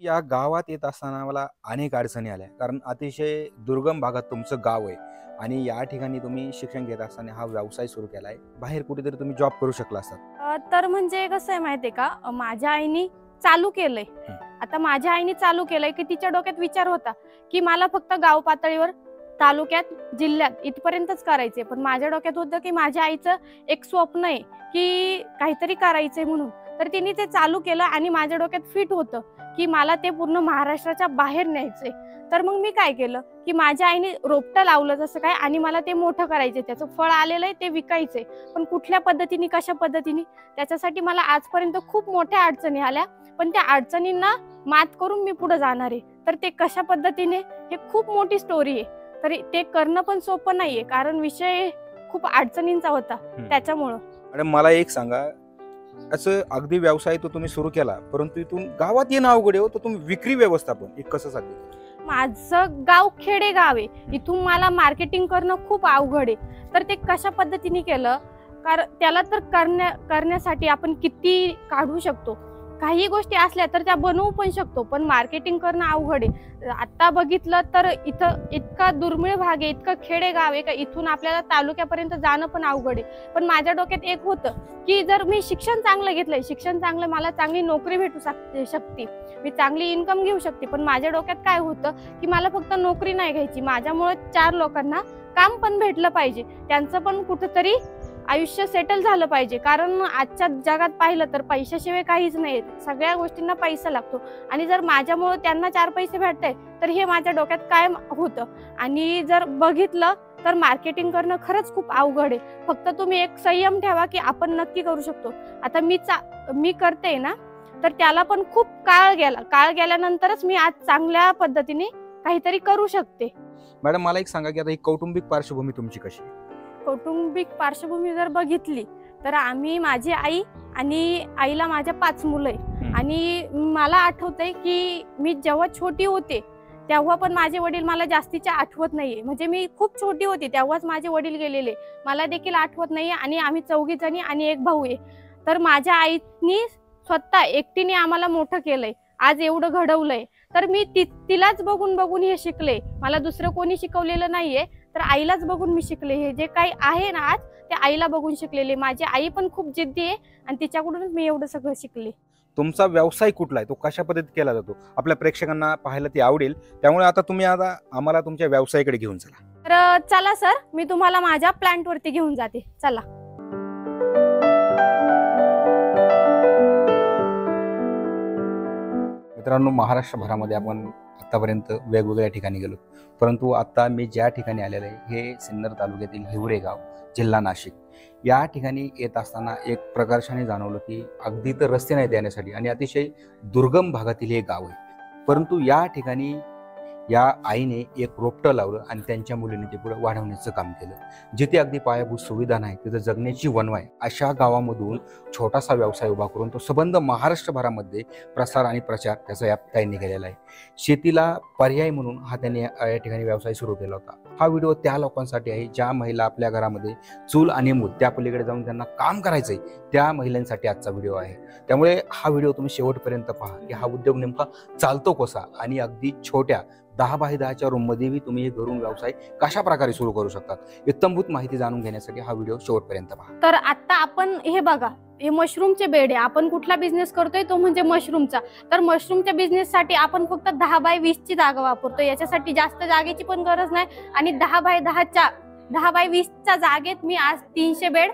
या गावात येत असताना मला अनेक अडचणी आल्या, कारण अतिशय दुर्गम भागात तुमचं गाव आहे आणि या ठिकाणी तुम्ही शिक्षण घेत असताना हा व्यवसाय सुरू केला आहे. बाहेर कुठेतरी तुम्ही जॉब करू शकला असतात. तर म्हणजे कसं आहे माहितीये का, माझ्या आईने चालू केलंय. आता माझ्या आईने चालू केलंय की तिच्या डोक्यात विचार होता की मला फक्त गाव पातळीवर, तालुक्यात, जिल्ह्यात इथपर्यंतच करायचंय. पण माझ्या डोक्यात होतं की माझ्या आईचं एक स्वप्न आहे की काहीतरी करायचंय म्हणून. तर तिने ते चालू केलं आणि माझ्या डोक्यात फिट होतं की मला ते पूर्ण महाराष्ट्राच्या बाहेर न्यायचंय. तर मग मी काय केलं की माझ्या आईने रोपटं लावलं जसं काय, आणि मला ते मोठं करायचंय, त्याचं फळ आलेलं आहे ते विकायचंय. पण कुठल्या पद्धतीने, कशा पद्धतीने, त्याच्यासाठी मला आजपर्यंत खूप मोठ्या अडचणी आल्या. पण त्या अडचणींना मात करून मी पुढे जाणार आहे. तर ते कशा पद्धतीने, हे खूप मोठी स्टोरी आहे. तर ते करणं पण सोपं नाहीये, कारण विषय खूप अडचणींचा होता त्याच्यामुळं. मॅडम मला एक सांगा, असं अगदी व्यवसाय तो तुम्ही सुरू केला, परंतु इथून गावात येणं अवघड आहे, तर तुम्ही विक्री व्यवस्थापन हे कसं साध्य केलं? माझं गाव खेडे गाव आहे, इथून मला मार्केटिंग करणं खूप अवघड आहे. तर ते कशा पद्धतीने केलं, कारण त्याला तर करण्यासाठी आपण किती काढू शकतो. काही गोष्टी असल्या तर त्या बनवू पण शकतो, पण मार्केटिंग करणं अवघड आहे. आता बघितलं तर इथं इतका दुर्मिळ भाग आहे, इतकं खेडे गाव आहे का इथून आपल्याला तालुक्यापर्यंत जाणं पण अवघड आहे. पण माझ्या डोक्यात एक होतं की जर मी शिक्षण चांगलं घेतलंय, शिक्षण चांगलं, मला चांगली नोकरी भेटू शकते, मी चांगली इन्कम घेऊ शकते. पण माझ्या डोक्यात काय होतं की मला फक्त नोकरी नाही घ्यायची, माझ्यामुळे 4 लोकांना काम पण भेटलं पाहिजे, त्यांचं पण कुठंतरी आयुष्य सेटल झालं पाहिजे. कारण आजच्या जगात पाहिलं तर पैशाशिवाय काहीच नाही, सगळ्या गोष्टींना पैसा लागतो. आणि जर माझ्यामुळे त्यांना 4 पैसे भेटताय तर हे माझ्या डोक्यात कायम होतं. आणि जर बघितलं तर मार्केटिंग करणं खरंच खूप अवघड आहे. फक्त तुम्ही एक संयम ठेवा की आपण नक्की करू शकतो. आता मी करते ना, तर त्याला पण खूप काळ गेला. काळ गेल्यानंतरच मी आज चांगल्या पद्धतीने काहीतरी करू शकते. मॅडम मला एक सांगा की आता ही कौटुंबिक पार्श्वभूमी तुमची कशी आहे? कौटुंबिक पार्श्वभूमी जर बघितली तर आम्ही, माझी आई आणि आईला माझ्या 5 मुलं आहे. आणि मला आठवतंय की मी जेव्हा छोटी होते तेव्हा पण माझे वडील, मला जास्तीच्या आठवत नाहीये, म्हणजे मी खूप छोटी होती तेव्हाच माझे वडील गेलेले, मला देखील आठवत नाहीये. आणि आम्ही 4 जणी आणि एक भाऊ आहे. तर माझ्या आईनी स्वतः एकटीने आम्हाला मोठं केलंय, आज एवढं घडवलंय. तर मी तिलाच बघून हे शिकले, मला दुसरं कोणी शिकवलेलं नाहीये. तर आईलाच बघून मी शिकले. हे जे काही आहे ना आज, ते आईला बघून शिकलेले. माझी आई पण खूप जिद्दी आहे आणि तिच्याकडूनच मी एवढं सगळं शिकले. तुमचा व्यवसाय कुठला आहे, तो कशा पद्धतीत केला जातो, आपल्या प्रेक्षकांना पाहायला ते आवडेल. त्यामुळे आता तुम्ही आम्हाला तुमच्या व्यवसायाकडे घेऊन चला. तर चला सर, मी तुम्हाला माझ्या प्लांट वरती घेऊन जाते, चला. मित्रांनो, महाराष्ट्रभरामध्ये आपण आतापर्यंत वेगवेगळ्या ठिकाणी गेलो, परंतु आता मी ज्या ठिकाणी आलेलो आहे हे सिन्नर तालुक्यातील हिवरे गाव, जिल्हा नाशिक. या ठिकाणी येत असताना एक प्रकर्षाने जाणवलं की अगदी तर रस्ते नाहीत येण्यासाठी आणि अतिशय दुर्गम भागातील हे गाव आहे. परंतु या ठिकाणी या आईने एक रोपटं लावलं आणि त्यांच्या मुलीने ते पुढे वाढवण्याचं काम केलं. जिथे अगदी पायाभूत सुविधा नाही तिथं जगण्याची वणवा आहे, अशा गावामधून छोटासा व्यवसाय उभा करून तो संबंध महाराष्ट्रभरामध्ये प्रसार आणि प्रचार त्याचा या ताईंनी केलेला आहे. शेतीला पर्याय म्हणून हा त्यांनी या ठिकाणी व्यवसाय सुरू केला होता. हा व्हिडिओ त्या लोकांसाठी आहे ज्या महिला आपल्या घरामध्ये चूल आणि मूल त्या पलीकडे जाऊन त्यांना काम करायचंय, त्या महिलांसाठी आजचा व्हिडिओ आहे. त्यामुळे हा व्हिडिओ तुम्ही शेवटपर्यंत पहा की हा उद्योग नेमका चालतो कसा आणि अगदी छोट्या 10 बाय 10च्या रूममध्येही तुम्ही हे घरून व्यवसाय कशा प्रकारे सुरू करू शकतात, इत्तमभूत माहिती जाणून घेण्यासाठी हा व्हिडिओ शेवटपर्यंत पहा. तर आता आपण हे बघा, हे मशरूमचे बेड आहे. आपण कुठला बिझनेस करतोय तो म्हणजे मशरूमचा. तर मशरूमच्या बिझनेस साठी आपण फक्त 10 बाय 20ची जागा वापरतो. याच्यासाठी जास्त जागेची पण गरज नाही. आणि 10 बाय 20च्या जागेत मी आज 300 बेड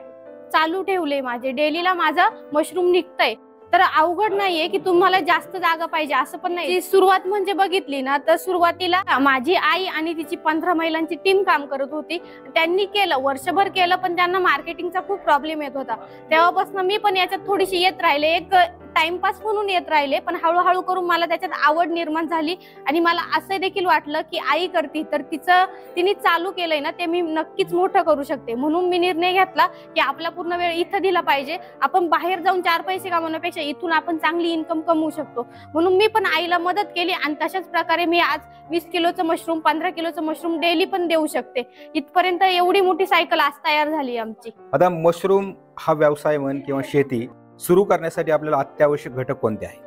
चालू ठेवले. माझे डेलीला माझं मशरूम निघतंय. तर अवघड नाहीये की तुम्हाला जास्त जागा पाहिजे असं पण नाही. सुरुवात म्हणजे बघितली ना, तर सुरुवातीला माझी आई आणि तिची 15 महिलांची टीम काम करत होती. त्यांनी केलं, वर्षभर केलं, पण त्यांना मार्केटिंगचा खूप प्रॉब्लेम येत होता. तेव्हापासून मी पण याच्यात थोडीशी येत राहिले, एक टाइमपास म्हणून येत राहिले. पण हळूहळू करून मला त्याच्यात आवड निर्माण झाली आणि मला असं देखील वाटलं की आई करते तर तिने चालू केलंय ना, ते मी नक्कीच मोठं करू शकते. म्हणून मी निर्णय घेतला की आपला पूर्ण वेळ इथं दिला पाहिजे. आपण बाहेर जाऊन 4 पैसे कमवण्यापेक्षा इथून आपण चांगली इन्कम कमवू शकतो. म्हणून मी पण आईला मदत केली आणि तशाच प्रकारे मी आज 20 किलोचं मशरूम, 15 किलोचं मशरूम डेली पण देऊ शकते. इथपर्यंत एवढी मोठी सायकल आज तयार झाली आमची. आता मशरूम हा व्यवसाय म्हण किंवा शेती सुरू करण्यासाठी आपल्याला अत्यावश्यक घटक कोणते आहेत?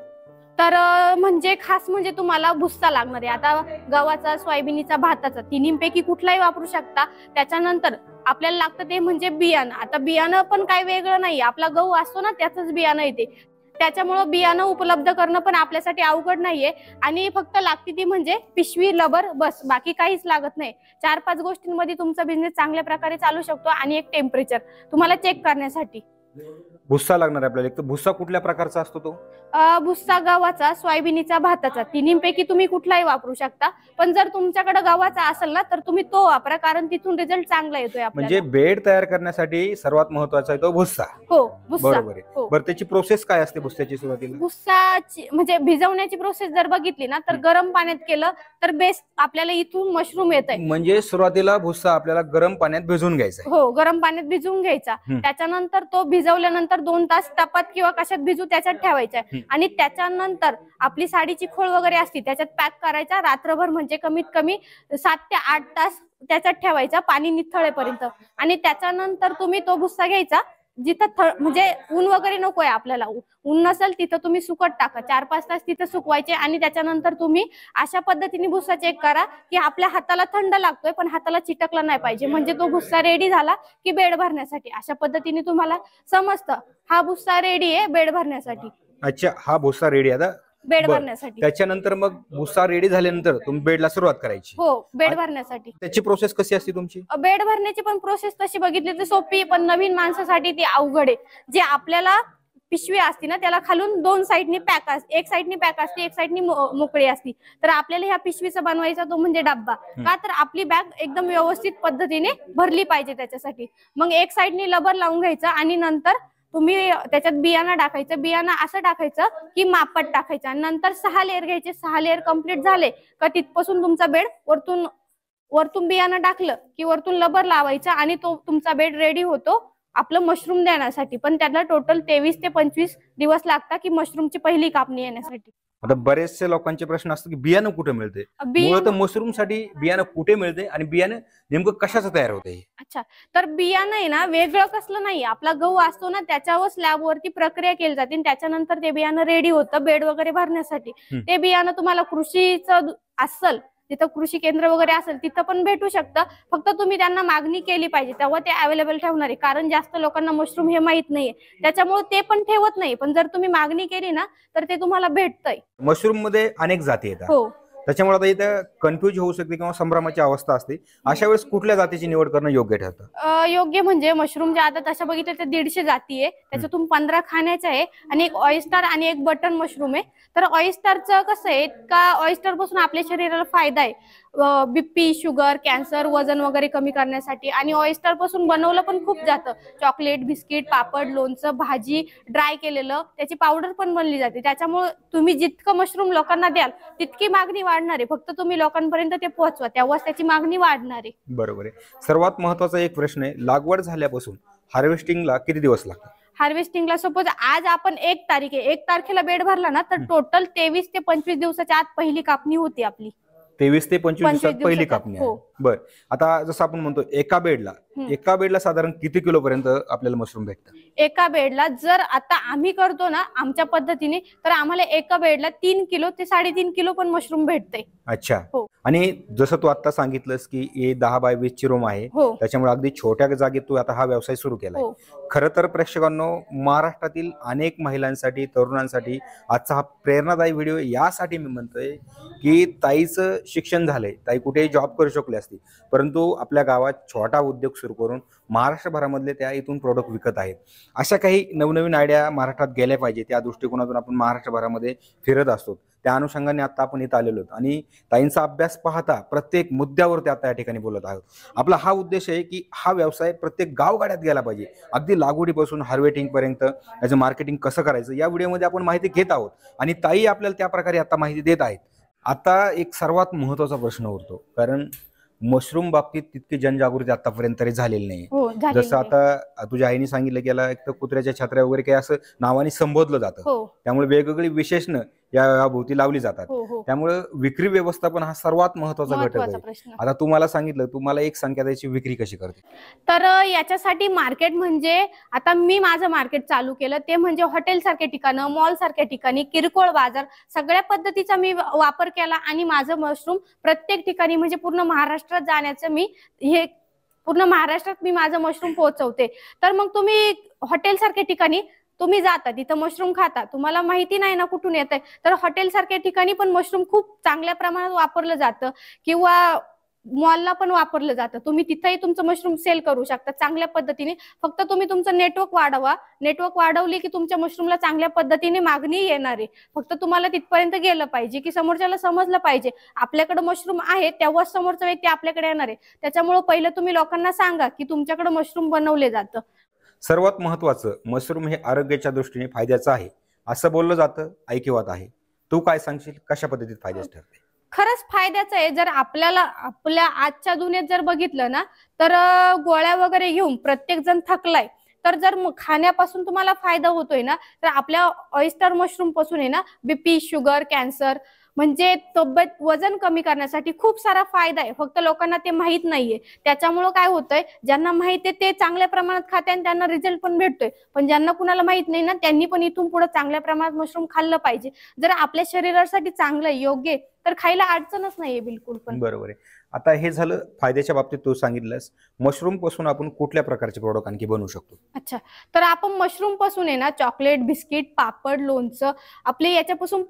तर म्हणजे खास म्हणजे तुम्हाला भुस्सा लागणार आहे. आता गव्हाचा, सोयाबीनचा, भाताचा तिन्हीपैकी कुठलाही वापरू शकता. त्याच्यानंतर आपल्याला लागतं ते म्हणजे बियाणं. आता बियाणं पण काही वेगळं नाही, आपला गहू असतो ना त्याचंच बियाणं येते. त्याच्यामुळं बियाणं उपलब्ध करणं पण आपल्यासाठी अवघड नाहीये. आणि फक्त लागते ती म्हणजे पिशवी, रबर, बस, बाकी काहीच लागत नाही. 4-5 गोष्टींमध्ये तुमचा बिझनेस चांगल्या प्रकारे चालू शकतो. आणि एक टेम्परेचर तुम्हाला चेक करण्यासाठी. भुस्सा लागणार आहे आपल्याला. एक तर भुस्सा कुठल्या प्रकारचा असतो तो? भुस्सा गव्हाचा, सोयाबीनचा, भाताचा तिन्हीपैकी तुम्ही कुठलाही वापरू शकता. पण जर तुमच्याकडे गव्हाचा असेल ना तर तुम्ही तो वापरा, कारण तिथून रिझल्ट चांगला येतोय म्हणजे आपल्याला. बेड तयार करण्यासाठी सर्वात महत्वाचा आहे तो भुस्सा. हो, भुस्सा. बरोबर आहे. हो. बरं, त्याची प्रोसेस काय असते भुस्स्याची सुरुवातीला? भुस्साची म्हणजे भिजवण्याची प्रोसेस जर बघितली ना तर गरम पाण्यात केलं तर बेस्ट आपल्याला इथून मशरूम येत आहे. म्हणजे सुरुवातीला भुस्सा आपल्याला गरम पाण्यात भिजवून घ्यायचा आहे. हो, गरम पाण्यात भिजवून घ्यायचा. त्याच्यानंतर तो भिजवल्यानंतर 2 तास टपात किंवा कशात भिजू त्याच्यात ठेवायचा. आणि त्याच्यानंतर आपली साडीची खोळ वगैरे असते त्याच्यात पॅक करायचा. रात्रभर म्हणजे कमीत कमी 7 ते 8 तास त्याच्यात ठेवायचा, पाणी निथळेपर्यंत. आणि त्याच्यानंतर तुम्ही तो भुस्सा घ्यायचा. जिथं म्हणजे ऊन वगैरे नकोय आपल्याला, ऊन नसेल तिथं तुम्ही सुकट टाका. 4-5 तास तिथं सुकवायचे. आणि त्याच्यानंतर तुम्ही अशा पद्धतीने भुस्सा चेक करा की आपल्या हाताला थंड लागतोय पण हाताला चिटकला नाही पाहिजे, म्हणजे तो भुस्सा रेडी झाला की बेड भरण्यासाठी. अशा पद्धतीने तुम्हाला समजतं हा भुस्सा रेडी आहे बेड भरण्यासाठी. अच्छा, हा भुस्सा रेडी आहे आता बेड भरण्यासाठी. त्याच्यानंतर मग भुस्सा रेडी झाल्यानंतर तुम्ही बेडला सुरुवात करायची. हो, बेड भरण्यासाठी. त्याची प्रोसेस कशी असते तुमची? बेड भरण्याची पण प्रोसेस तशी बघितली तर सोपी, पण नवीन माणसासाठी ती अवघड आहे. जे आपल्याला पिशवी असते ना त्याला खालून 2 साईडनी पॅक असते, एक साईडनी पॅक असते, एक साईडनी मोकळी असते. तर आपल्याला ह्या पिशवीचा बनवायचा तो म्हणजे डब्बा. का तर आपली बॅग एकदम व्यवस्थित पद्धतीने भरली पाहिजे त्याच्यासाठी. मग एक साईडनी रबर लावून घ्यायचं आणि नंतर तुम्ही त्याच्यात बियाणं टाकायचं. बियाणं असं टाकायचं की मापात टाकायचं. आणि नंतर 6 लेअर घ्यायचे. 6 लेअर कम्प्लीट झाले का तिथपासून तुमचा बेड वरतून बियाणं टाकलं की वरतून रबर लावायचं आणि तो तुमचा बेड रेडी होतो आपलं मशरूम देण्यासाठी. पण त्याला टोटल 23 ते 25 दिवस लागतात की मशरूमची पहिली कापणी येण्यासाठी. आता बरेचसे लोकांचे प्रश्न असतो की बियाणं कुठे मिळते? मुळात मशरूम साठी बियाणं कुठे मिळते आणि बियाणं नेमकं कशाचं तयार होते? अच्छा, तर बियाणं आहे ना वेगळं कसलं नाही, आपला गहू असतो ना त्याच्यावर स्लॅबवरती प्रक्रिया केली जाते. त्याच्यानंतर ते बियाणं रेडी होतं बेड वगैरे भरण्यासाठी. ते बियाणं तुम्हाला कृषीचं असेल तिथं, कृषी केंद्र वगैरे असेल तिथं पण भेटू शकतं. फक्त तुम्ही त्यांना मागणी केली पाहिजे तेव्हा ते अवेलेबल ठेवणार आहे. कारण जास्त लोकांना मशरूम हे माहित नाहीये त्याच्यामुळे ते पण ठेवत नाही. पण जर तुम्ही मागणी केली ना तर ते तुम्हाला भेटतंय. मशरूम मध्ये अनेक जाती येतात. हो, त्याच्यामुळे आता इथं कन्फ्युज होऊ शकते किंवा संभ्रमाची अवस्था असते. अशा वेळेस कुठल्या जातीची निवड करणं योग्य ठरतं? योग्य म्हणजे मशरूमच्या आता तशा बघितलं तर 150 जाती आहे. त्याच्यातून 15 खाण्याच्या आहे आणि एक ऑयस्टर आणि एक बटन मशरूम आहे. तर ऑयस्टरचं कसं आहे का ऑयस्टर पासून आपल्या शरीराला फायदा आहे. बीपी, शुगर, कॅन्सर, वजन वगैरे कमी करण्यासाठी. आणि ऑयस्टर पासून बनवलं पण खूप जातं. चॉकलेट, बिस्किट, पापड, लोणचं, भाजी, ड्राय केलेलं त्याची पावडर पण बनली जाते. त्याच्यामुळे तुम्ही जितकं मशरूम लोकांना द्याल तितकी मागणी वाढणार आहे. फक्त तुम्ही लोकांपर्यंत ते पोहोचवा तेव्हाच त्याची मागणी वाढणार आहे. बरोबर आहे. सर्वात महत्वाचा एक प्रश्न आहे, लागवड झाल्यापासून हार्वेस्टिंगला किती दिवस लागतात? हार्वेस्टिंगला सपोज आज आपण 1 तारीख आहे, 1 तारखेला बेड भरला ना तर टोटल 23 ते 25 दिवसाच्या आत पहिली कापणी होती आपली. 23 ते 25 दिवसात पहिली दिवसात, कापणी हो. आहे. बर, आता जसं आपण म्हणतो एका बेडला साधारण किती किलो पर्यंत आपल्याला मशरूम भेटतं? एका बेडला जर आता आम्ही करतो ना आमच्या पद्धतीने तर आम्हाला एका बेडला 3 किलो ते 3.5 किलो पण मशरूम भेटते. अच्छा. हो. आणि जसं तू आता सांगितलंस की हे 10 बाय 20 ची रूम आहे. हो. त्याच्यामुळे अगदी छोट्या जागेत तू आता हा व्यवसाय सुरू केलाय. हो. खरं तर प्रेक्षकांनो, महाराष्ट्रातील अनेक महिलांसाठी, तरुणांसाठी आजचा हा प्रेरणादायी व्हिडिओ यासाठी मी म्हणतोय की ताईचं शिक्षण झालंय, ताई कुठेही जॉब करू शकली असती, परंतु आपल्या गावात छोटा उद्योग सुरू करून महाराष्ट्रभरामधले त्या इथून प्रोडक्ट विकत आहेत. अशा काही नवनवीन आयडिया महाराष्ट्रात गेल्या पाहिजे त्या दृष्टिकोनातून आपण महाराष्ट्रभरामध्ये फिरत असतो. त्या अनुषंगाने आता आपण इथं आलेलो आहोत आणि ताईंचा अभ्यास पाहता प्रत्येक मुद्द्यावरती आता या ठिकाणी बोलत आहोत. आपला हा उद्देश आहे की हा व्यवसाय प्रत्येक गावगाड्यात गेला पाहिजे. अगदी लागवडीपासून हार्वेस्टिंग पर्यंत याचं मार्केटिंग कसं करायचं या व्हिडिओमध्ये आपण माहिती घेत आहोत आणि ताई आपल्याला त्या प्रकारे आता माहिती देत आहेत. आता एक सर्वात महत्वाचा प्रश्न उरतो, कारण मशरूम बाबतीत तितकी जनजागृती आतापर्यंत तरी झालेली नाही. हो, झालेली जसं आता तुझ्या आईने सांगितलं की याला एक तर कुत्र्याच्या छत्र्या वगैरे काही असं नावाने संबोधलं जातं. हो. त्यामुळे वेगवेगळी विशेषणं या भोवती लावली जातात. हो हो, त्यामुळे विक्री व्यवस्थापन हा सर्वात महत्वाचा घटक महत्वाचा आहे. प्रश्न. आता तुम्हाला सांगितलं, तुम्हाला एक संख्या द्यायची, विक्री कशी करते? तर याच्यासाठी मार्केट म्हणजे आता मी माझं मार्केट चालू केलं ते म्हणजे हॉटेल सारख्या ठिकाणं, मॉल सारख्या ठिकाणी, किरकोळ बाजार सगळ्या पद्धतीचा मी वापर केला आणि माझं मशरूम प्रत्येक ठिकाणी म्हणजे पूर्ण महाराष्ट्रात जाण्याचं मी हे पूर्ण महाराष्ट्रात मी माझं मशरूम पोहोचवते. तर मग तुम्ही हॉटेल सारख्या ठिकाणी तुम्ही जाता तिथं मशरूम खाता, तुम्हाला माहिती नाही ना कुठून येत आहे, तर हॉटेल सारख्या ठिकाणी पण मशरूम खूप चांगल्या प्रमाणात वापरलं जातं किंवा मॉलला पण वापरलं जातं. तुम्ही तिथेही तुमचं मशरूम सेल करू शकता चांगल्या पद्धतीने. फक्त तुम्ही तुमचं नेटवर्क वाढवा. नेटवर्क वाढवली की तुमच्या मशरूमला चांगल्या पद्धतीने मागणी येणार आहे. फक्त तुम्हाला तिथपर्यंत गेलं पाहिजे की समोरच्याला समजलं पाहिजे आपल्याकडे मशरूम आहे, तेव्हाच समोरचा व्यक्ती आपल्याकडे येणार आहे. त्याच्यामुळे पहिलं तुम्ही लोकांना सांगा की तुमच्याकडे मशरूम बनवले जातं. सर्वात महत्वाचं, मशरूम हे आरोग्याच्या दृष्टीने फायद्याचं आहे असं बोललं जातं, ऐकिवात आहे. तू काय सांगशील, कशा पद्धतीत फायद्याचं ठरते? खरंच फायद्याचं आहे. जर आपल्या आजच्या दुनियेत जर बघितलं ना, तर गोळ्या वगैरे घेऊन प्रत्येक जण थकलाय. तर जर खाण्यापासून तुम्हाला फायदा होतोय ना, तर आपल्या ऑयस्टर मशरूम पासून आहे ना बीपी, शुगर, कॅन्सर म्हणजे तब्येत वजन कमी करण्यासाठी खूप सारा फायदा आहे. फक्त लोकांना ते माहित नाहीये. त्याच्यामुळे काय होतंय, ज्यांना माहित आहे ते चांगल्या प्रमाणात खाते आणि त्यांना रिझल्ट पण भेटतोय. पण ज्यांना कुणाला माहित नाही ना, त्यांनी पण इथून पुढे चांगल्या प्रमाणात मशरूम खाल्लं पाहिजे. जर आपल्या शरीरासाठी चांगलं योग्य तर खायला अडचणच नाहीये बिलकुल पण. बरोबर आहे. आता हे झालं फायद्याच्या बाबतीत तू सांगितलंस. मशरूम पासून आपण कुठल्या प्रकारचे प्रोडक्ट आणखी बनवू शकतो? अच्छा, तर आपण मशरूम पासून आहे ना चॉकलेट, बिस्किट, पापड, लोणचं, आपले याच्यापासून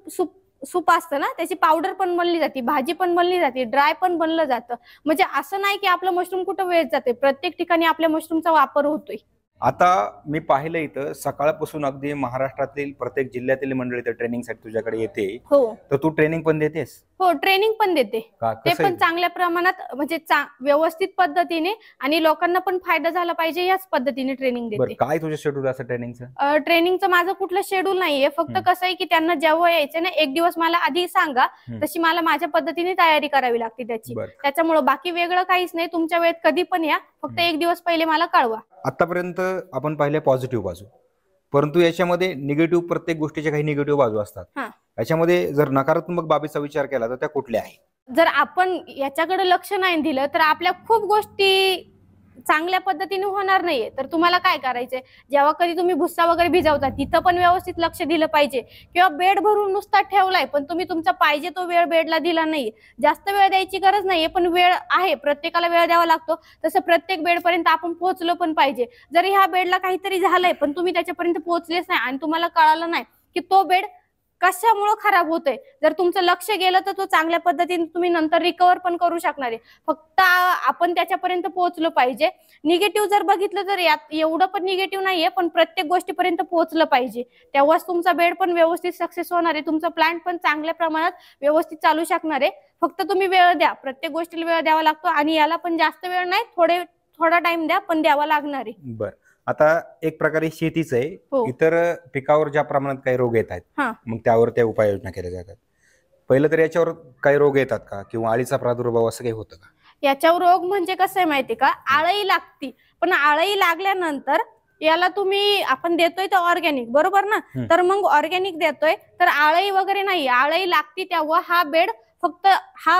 सूप असतं ना त्याची पावडर पण बनली जाते, भाजी पण बनली जाते, ड्राय पण बनलं जातं. म्हणजे असं नाही की आपलं मशरूम कुठं वेस्ट जाते, प्रत्येक ठिकाणी आपल्या मशरूमचा वापर होतोय. आता मी पाहिलं इथं सकाळपासून अगदी महाराष्ट्रातील प्रत्येक जिल्ह्यातील मंडळी तर ट्रेनिंगसाठी तुझ्याकडे येते. हो तर तू ट्रेनिंग पण देतेस हो, ट्रेनिंग पण देते. का? ते कसं पण आहे? चांगल्या प्रमाणात म्हणजे व्यवस्थित पद्धतीने आणि लोकांना पण फायदा झाला पाहिजे याच पद्धतीने ट्रेनिंग बरं, देते. काय तुझं शेड्यूल असं ट्रेनिंगचं? ट्रेनिंगचं माझं कुठलं शेड्यूल नाहीये. फक्त कसं आहे की त्यांना जेव्हा यायचं ना एक दिवस मला आधी सांगा, तशी मला माझ्या पद्धतीने तयारी करावी लागते त्याची. बरं. त्याच्यामुळे बाकी वेगळं काहीच नाही. तुमच्या वेळेत कधी पण या, फक्त एक दिवस पहिले मला कळवा. आतापर्यंत आपण पाहिले पॉझिटिव्ह बाजू, परंतु याच्यामध्ये निगेटिव्ह, प्रत्येक गोष्टीच्या काही निगेटिव्ह बाजू असतात. हा. याच्यामध्ये जर नकारात्मक बाबीचा विचार केला तर त्या कुठल्या आहे? जर आपण याच्याकडे लक्ष नाही दिलं तर आपल्या खूप गोष्टी चांगल्या पद्धतीने होणार नाहीये. तर तुम्हाला काय करायचंय, जेव्हा कधी तुम्ही भुस्सा वगैरे भिजवता तिथं पण व्यवस्थित लक्ष दिलं पाहिजे. किंवा बेड भरून नुसता ठेवलाय पण तुम्ही तुमचा पाहिजे तो वेळ बेडला दिला नाहीये. जास्त वेळ द्यायची गरज नाहीये, पण वेळ आहे, प्रत्येकाला वेळ द्यावा लागतो. तसं प्रत्येक बेडपर्यंत आपण पोहोचलो पण पाहिजे. जरी ह्या बेडला काहीतरी झालंय पण तुम्ही त्याच्यापर्यंत पोहोचलेच नाही आणि तुम्हाला कळालं नाही की तो बेड कशामुळे खराब होतोय, जर तुमचं लक्ष गेलं तर तो चांगल्या पद्धतीने तुम्ही नंतर रिकवर पण करू शकणार आहे. फक्त आपण त्याच्यापर्यंत पोहोचलो पाहिजे. निगेटिव्ह जर बघितलं तर यात एवढं पण निगेटिव्ह नाहीये, पण प्रत्येक गोष्टीपर्यंत पोहोचलं पाहिजे. तेव्हाच तुमचा बेड पण व्यवस्थित सक्सेस होणार आहे, तुमचा प्लांट पण चांगल्या प्रमाणात व्यवस्थित चालू शकणार आहे. फक्त तुम्ही वेळ द्या, प्रत्येक गोष्टीला वेळ द्यावा लागतो आणि याला पण जास्त वेळ नाही, थोडा टाइम द्या, पण द्यावा लागणार आहे. बरं, आता एक प्रकारे शेतीच आहे. हो. इतर पिकावर ज्या प्रमाणात काही रोग येत आहेत, हा. मग त्यावर त्या उपाययोजना केल्या जातात. पहिलं तर याच्यावर काही रोग येतात का, किंवा अळीचा प्रादुर्भाव असं काही होतं का? याच्यावर रोग म्हणजे कसं आहे माहिती का, आळी लागती. पण आळी लागल्यानंतर याला तुम्ही आपण देतोय तर ऑर्गॅनिक, बरोबर ना? तर मग ऑर्गॅनिक देतोय तर आळी वगैरे नाही. आळी लागती तेव्हा हा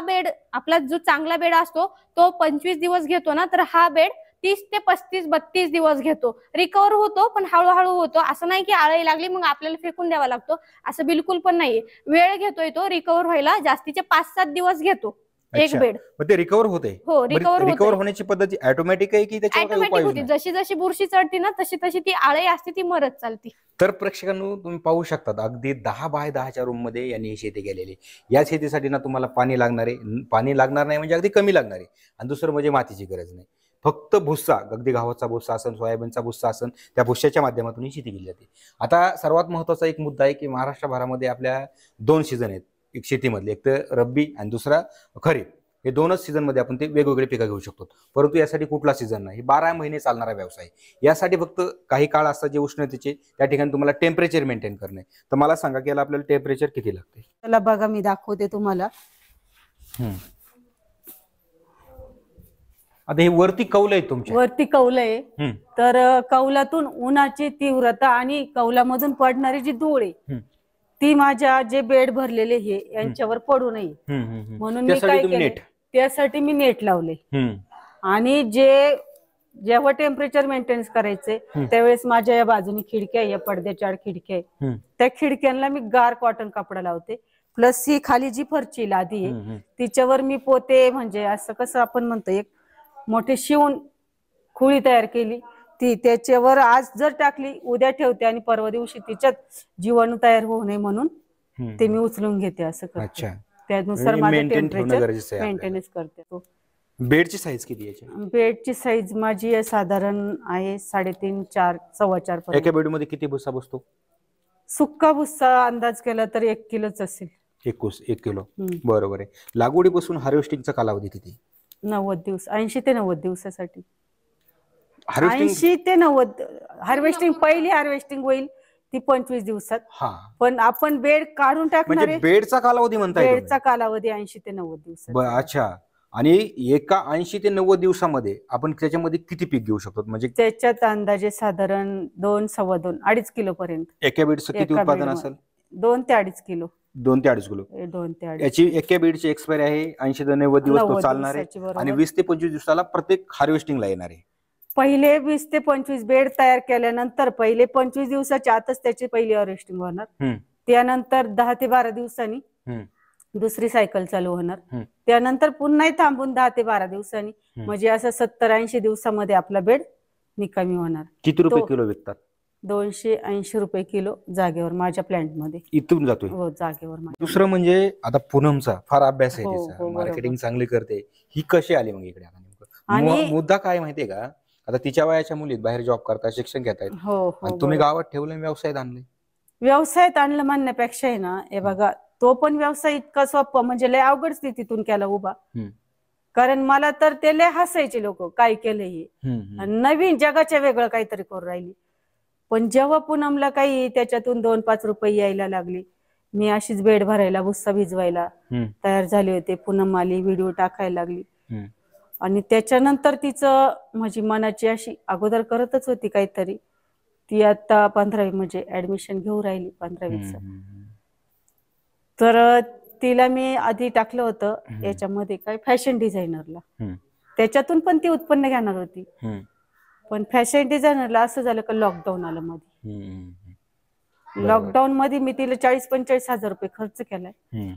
बेड आपला जो चांगला बेड असतो तो 25 दिवस घेतो ना, तर हा बेड 30 ते 35-32 दिवस घेतो. रिकवर होतो पण हळूहळू होतो. असं नाही की आळी लागली मग आपल्याला फेकून द्यावा लागतो, असं बिलकुल पण नाहीये. वेळ घेतोय तो रिकवर व्हायला, जास्तीचे 5-7 दिवस घेतो एक बेड. मग ते रिकवर होते? हो, रिकवर होण्याची पद्धत ऑटोमॅटिक आहे की त्याच्यावर काही ऑटोमॅटिक होती. उपाययोजना? जशी जशी बुरशी चढती ना तशी तशी ती आळी असते ती मरत चालती. तर प्रेक्षकांनो, तुम्ही पाहू शकता अगदी 10 बाय 10च्या रूम मध्ये यांनी ही शेती केलेली. या शेतीसाठी ना तुम्हाला पाणी लागणार आहे, पाणी लागणार नाही म्हणजे अगदी कमी लागणार आहे. आणि दुसरं म्हणजे मातीची गरज नाही. फक्त भुस्सा, अगदी गव्हाचा भुस्सा असेल, सोयाबीनचा भुस्सा असेल, त्या भुस्साच्या माध्यमातून ही शेती केली जाते. आता सर्वात महत्वाचा एक मुद्दा आहे की महाराष्ट्रभरामध्ये आपल्या 2 सीझन आहेत एक शेतीमधले, एक तर रब्बी आणि दुसरा खरीप. हे 2च सीझन मध्ये आपण ते वेगवेगळे पिकं घेऊ शकतो. परंतु यासाठी कुठला सीझन नाही, 12 महिने चालणारा व्यवसाय. यासाठी फक्त काही काळ असतात जे उष्णतेचे, त्या ठिकाणी तुम्हाला टेम्परेचर मेंटेन करणे. तर मला सांगा की याला आपल्याला टेम्परेचर किती लागते? त्याला बघा, मी दाखवते तुम्हाला. आता हे वरती कौल आहे तुमच्या? वरती कौल आहे. तर कौलातून उन्हाची तीव्रता आणि कौलामधून पडणारी जी धूळ आहे ती माझ्या जे बेड भरलेले हे यांच्यावर पडू नये म्हणून मी त्यासाठी काय तुम्ही केलं, नेट. त्यासाठी मी नेट लावले. आणि जेव्हा टेम्परेचर मेंटेन्स करायचे त्यावेळेस माझ्या या बाजूनी खिडक्या, या पडद्याच्या आड खिडक्या आहे, त्या खिडक्यांना मी गार कॉटन कपडा लावते. प्लस ही खाली जी फरची लादी आहे तिच्यावर मी पोते, म्हणजे असं कसं आपण म्हणतो एक मोठे शिवून खोळी तयार केली, ती त्याच्यावर आज जर टाकली उद्या ठेवते आणि परवा दिवशी तिच्यात जीवाणू तयार होऊ नये म्हणून ते मी उचलून घेते. असं करते. त्यानुसार माझं टेम्परेचर मेंटेनन्स करते. बेडची साईज किती आहे? बेडची साईज माझी आहे साधारण आहे 3.5, 4, 4.25 पर्यंत. एका बेड मध्ये किती भुसा बसतो? सुक्का भुस्सा अंदाज केला तर 1 किलोच असेल. 1 किलो. बरोबर आहे. लागवडीपासून हार्वेस्टिंगचा कालावधी किती? 90 दिवस, 80 ते 90 दिवसासाठी. हार्वेस्टिंग 80 ते 90. हार्वेस्टिंग पहिली हार्वेस्टिंग होईल ती 25 दिवसात. पण आपण बेड काढून टाकणार म्हणजे बेडचा कालावधी म्हणताय? बेडचा कालावधी 80 ते 90 दिवस. अच्छा. आणि एका 80 ते 90 दिवसामध्ये आपण त्याच्यामध्ये किती पीक घेऊ शकतो? म्हणजे त्याच्यात अंदाजे साधारण 2, 2.25, 2.5 किलो पर्यंत. एका बेडचं किती उत्पादन असेल? 2 ते 2.5 किलो. 2 ते 2.5 किलो. 2 ते 2.5. याची एका बेडची एक्सपायरी आहे 80 ते 90 दिवस तो चालणार आहे आणि 20 ते 25 दिवसाला प्रत्येक हार्वेस्टिंगला येणार आहे. पहिले 20 ते 25 बेड तयार केल्यानंतर पहिले 25 दिवसाच्या आतच त्याची पहिली हार्वेस्टिंग होणार. त्यानंतर 10 ते 12 दिवसांनी दुसरी सायकल चालू होणार. त्यानंतर पुन्हा थांबून 10 ते 12 दिवसांनी, म्हणजे असं 70-80 दिवसामध्ये आपला बेड निकामी होणार. किती रुपये किलो विकतात? 280 रुपये किलो जागेवर माझ्या प्लांट मध्ये इथून जातोय. हो, जागेवर. दुसरं म्हणजे आता पूनमचा फार अभ्यास आहे, तिचा मार्केटिंग चांगली करते. ही कशी आली मग इकडे? आणि मुद्दा काय माहितीये का, आता तिच्या वयाच्या मुलीत बाहेर जॉब करतात, शिक्षण घेतायत, तुम्ही गावात ठेवलं, व्यवसायात आणले. व्यवसायात आणलं म्हणण्यापेक्षा आहे ना, हे बघा, तो पण व्यवसाय इतका सोपा म्हणजे लय अवघड स्थितीतून केला उभा. कारण मला तर ते लय हसायचे लोक, काय केलं हे, नवीन जगाच्या वेगळं काहीतरी करू राहिली. पण जेव्हा पूनमला काही त्याच्यातून 2-5 रुपये यायला लागले, मी अशीच बेड भरायला, भुस्सा भिजवायला तयार झाले होते. पूनम आली, व्हिडिओ टाकायला लागली. आणि त्याच्यानंतर तिचं माझी मनाची अशी अगोदर करतच होती काहीतरी. ती आता 15वी म्हणजे ऍडमिशन घेऊ राहिली 15वीच. तर तिला मी आधी टाकलं होतं याच्यामध्ये काय फॅशन डिझायनरला. त्याच्यातून पण ती उत्पन्न घेणार होती. पण फॅशन डिझायनरला असं झालं का लॉकडाऊन आलं मध्ये. लॉकडाऊन मध्ये मी तिला 40-45 हजार रुपये खर्च केलाय.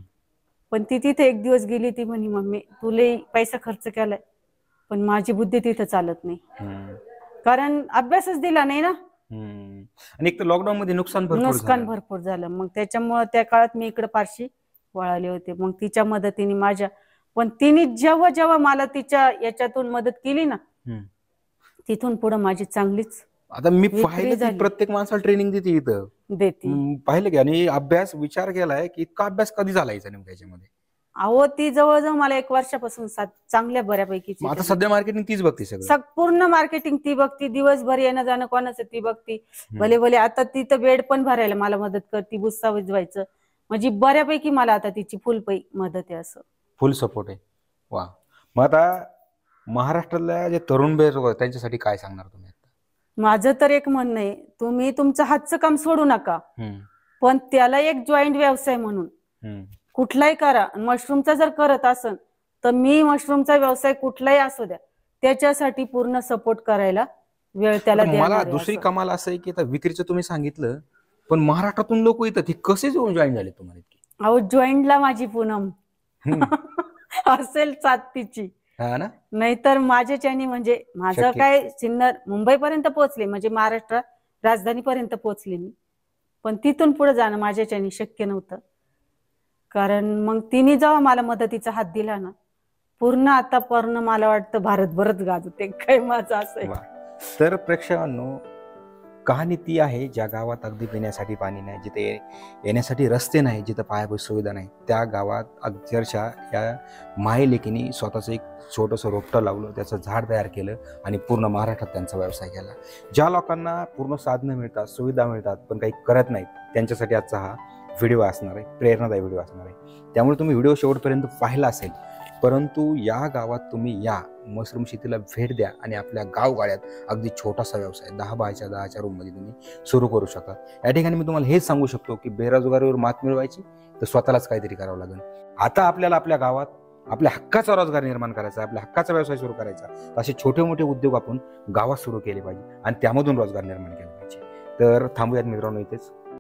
पण ती तिथे एक दिवस गेली, ती म्हणे मम्मी तुला पैसा खर्च केलाय पण माझी बुद्धी तिथं चालत नाही, कारण अभ्यासच दिला नाही ना. आणि एक तर लॉकडाऊन मध्ये नुकसान भरपूर झालं. मग त्याच्यामुळे त्या काळात मी इकडे फारशी वळाले होते. मग तिच्या मदतीने माझ्या, पण तिने जेव्हा जेव्हा मला तिच्या याच्यातून मदत केली ना, तिथून पुढे माझी चांगलीच. आता मी पाहिलं प्रत्येक माणसाला ट्रेनिंग देते इथं, पाहिलं की. आणि अभ्यास विचार केलाय की इतका अभ्यास कधी झाला याच्यामध्ये? अहो, ती जवळजवळ मला 1 वर्षापासून चांगल्या बऱ्यापैकी. आता सध्या मार्केटिंग तीच बघते, सगळं पूर्ण मार्केटिंग ती बघती, दिवसभर येणं जाणं कोणाचं ती बघती. भले भले आता तिथं बेड पण भरायला मला मदत करते, भुस्सा भिजवायचं, म्हणजे बऱ्यापैकी मला आता तिची फुल मदत आहे. असं फुल सपोर्ट आहे. वा. मग आता महाराष्ट्रातल्या जे तरुण बेरोजगार त्यांच्यासाठी काय सांगणार तुम्ही? माझं तर एक म्हणणं आहे, तुम्ही तुमचं हातचं काम सोडू नका, पण त्याला एक जॉईंट व्यवसाय म्हणून कुठलाही करा. मशरूमचा जर करत असन तर मी मशरूमचा व्यवसाय कुठलाही असू द्या, त्याच्यासाठी पूर्ण सपोर्ट करायला वेळ त्याला द्या. मला दुसरी कमाल असं आहे की आता विक्रीचं तुम्ही सांगितलं, पण महाराष्ट्रातून लोक येतात, ते कसे जॉईन झाले तुम्हाला? अहो, जॉईंटला माझी पूनम असेल साथ तिची, नाहीतर माझ्याच्यानी म्हणजे माझं काय सिन्नर मुंबईपर्यंत पोहोचले, म्हणजे महाराष्ट्र राजधानी पर्यंत पोहोचले मी, पण तिथून पुढे जाणं माझ्याच्यानी शक्य नव्हतं. कारण मग तिने जेव्हा मला मदतीचा हात दिला ना, पूर्ण मला वाटतं भारतभरच गाजते काय माझं असं आहे. तर प्रेक्षकांनो, कहाणी ती आहे ज्या गावात अगदी पिण्यासाठी पाणी नाही, जिथे येण्यासाठी रस्ते नाही, जिथं पायाभूत सुविधा नाही, त्या गावात अक्षरशः या मायलेकीने स्वतःचं एक छोटंसं रोपटं लावलं, त्याचं झाड तयार केलं आणि पूर्ण महाराष्ट्रात त्यांचा व्यवसाय केला. ज्या लोकांना पूर्ण साधनं मिळतात, सुविधा मिळतात, पण काही करत नाहीत, त्यांच्यासाठी आजचा हा व्हिडिओ असणार आहे, प्रेरणादायी व्हिडिओ असणार आहे. त्यामुळे तुम्ही व्हिडिओ शेवटपर्यंत पाहिला असेल परंतु या गावात तुम्ही या, मशरूम शेतीला भेट द्या आणि आपल्या गावगाड्यात अगदी छोटासा व्यवसाय 10 बायच्या 10च्या रूममध्ये तुम्ही सुरू करू शकता. या ठिकाणी मी तुम्हाला हेच सांगू शकतो की बेरोजगारीवर मात मिळवायची तर स्वतःलाच काहीतरी करावं लागेल. आता आपल्याला आपल्या गावात आपल्या हक्काचा रोजगार निर्माण करायचा, आपल्या हक्काचा व्यवसाय सुरू करायचा, तर असे छोटे मोठे उद्योग आपण गावात सुरू केले पाहिजे आणि त्यामधून रोजगार निर्माण केला पाहिजे. तर थांबूयात मित्रांनो इथेच.